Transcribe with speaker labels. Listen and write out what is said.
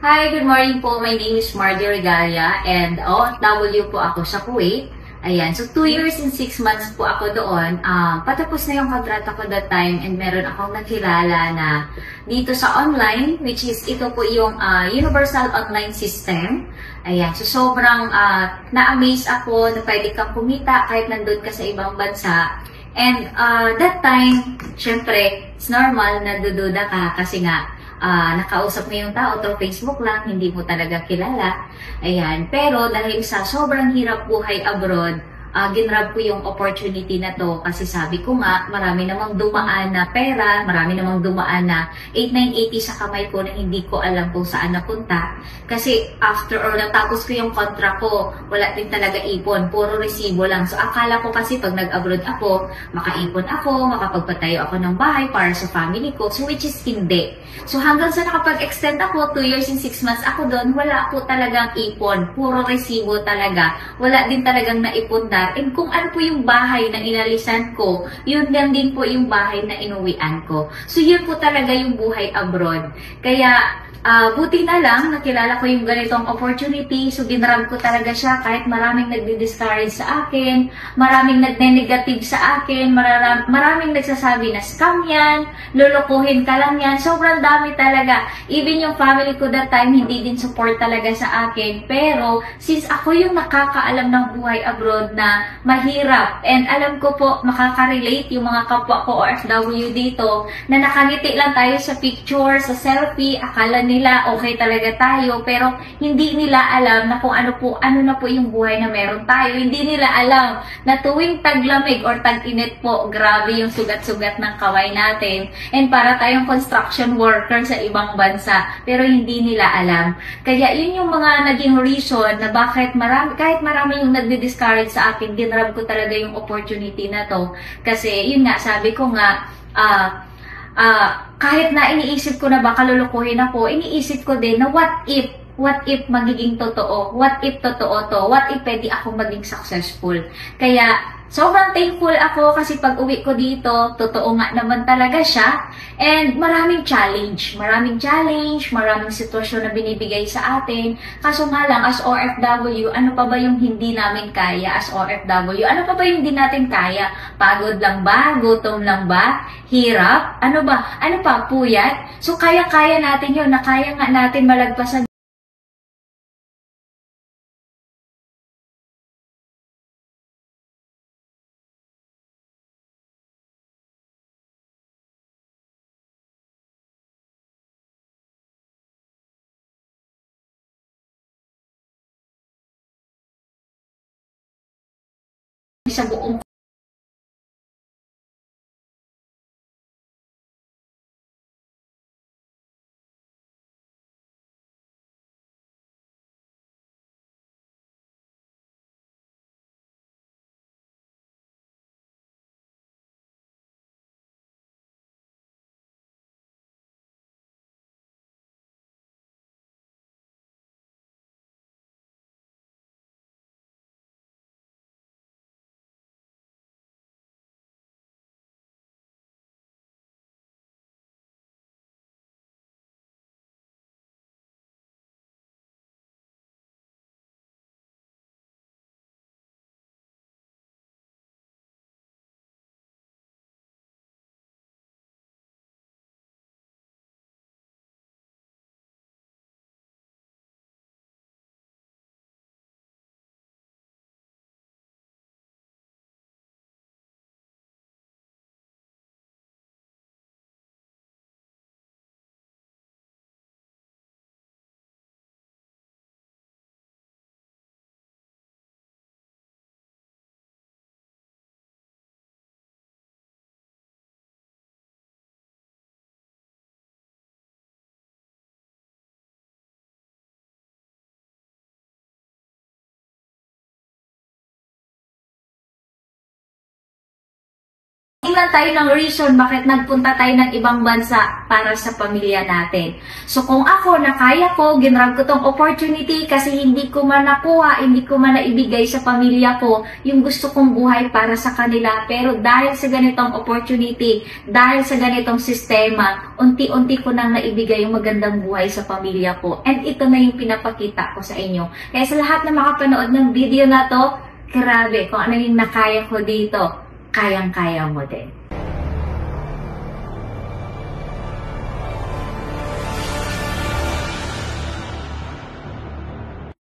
Speaker 1: Hi, good morning po. My name is Mardy Regalia and OFW po ako sa Kuwait. Ayan, so 2 years and 6 months po ako doon. Patapos na yung kontrata ko that time and meron akong nakilala na dito sa online, which is ito po yung Universal Online System. Ayan, so sobrang na-amaze ako na pwede kang kumita kahit nandun ka sa ibang bansa. And that time, syempre, it's normal na dududa ka kasi nga nakausap mo yung tao through Facebook lang, hindi mo talaga kilala. Ayan. Pero dahil sa sobrang hirap buhay abroad, ginrab ko yung opportunity na to kasi sabi ko nga, marami namang dumaan na pera, marami namang dumaan na 8980 sa kamay ko na hindi ko alam kung saan napunta. Kasi after or natapos ko yung contract ko, wala din talaga ipon, puro resibo lang. So akala ko kasi pag nag-abroad ako, makaipon ako, makapagpatayo ako ng bahay para sa family ko, so which is hindi. So hanggang sa nakapag-extend ako, 2 years and 6 months ako doon, wala po talagang ipon, puro resibo talaga. Wala din talagang naipon. And kung ano po yung bahay na inalisan ko, yun lang din po yung bahay na inuwian ko. So yun po talaga yung buhay abroad. Kaya buti na lang, nakilala ko yung ganitong opportunity. So ginrab ko talaga siya kahit maraming nagdi-discourage sa akin, maraming nagne-negative sa akin, maraming nagsasabi na scam yan, lulukuhin ka lang yan. Sobrang dami talaga. Even yung family ko that time, hindi din support talaga sa akin. Pero since ako yung nakakaalam ng buhay abroad na mahirap, and alam ko po, makaka-relate yung mga kapwa ko OFW dito, na nakangiti lang tayo sa picture, sa selfie, akala nila okay talaga tayo, pero hindi nila alam na kung ano na po yung buhay na meron tayo. Hindi nila alam na tuwing taglamig or tag-init po, grabe yung sugat-sugat ng kamay natin. And para tayong construction worker sa ibang bansa, pero hindi nila alam. Kaya yun yung mga naging reason na bakit kahit marami yung nagdi-discourage sa akin, ginrab ko talaga yung opportunity na to. Kasi yun nga, sabi ko nga, kahit na iniisip ko na baka lulukuhin ako, iniisip ko din na what if magiging totoo? What if totoo to? What if pwede akong maging successful? Kaya, sobrang thankful ako kasi pag uwi ko dito, totoo nga naman talaga siya. And maraming challenge, maraming sitwasyon na binibigay sa atin. Kaso nga lang, as OFW, ano pa ba yung hindi namin kaya as OFW? Ano pa ba yung hindi natin kaya? Pagod lang ba? Gutom lang ba? Hirap? Ano ba? Ano pa? Puyat? So, kaya-kaya natin yun, na kaya nga natin malagpasan sa buong Tingnan tayo ng reason bakit nagpunta tayo ng ibang bansa para sa pamilya natin. So kung ako, nakaya ko, ginrab ko tong opportunity kasi hindi ko man nakuha, hindi ko man naibigay sa pamilya ko yung gusto kong buhay para sa kanila. Pero dahil sa ganitong opportunity, dahil sa ganitong sistema, unti-unti ko nang naibigay yung magandang buhay sa pamilya ko. And ito na yung pinapakita ko sa inyo. Kaya sa lahat na makapanood ng video na to, grabe kung ano yung nakaya ko dito. Kayang-kaya mo din.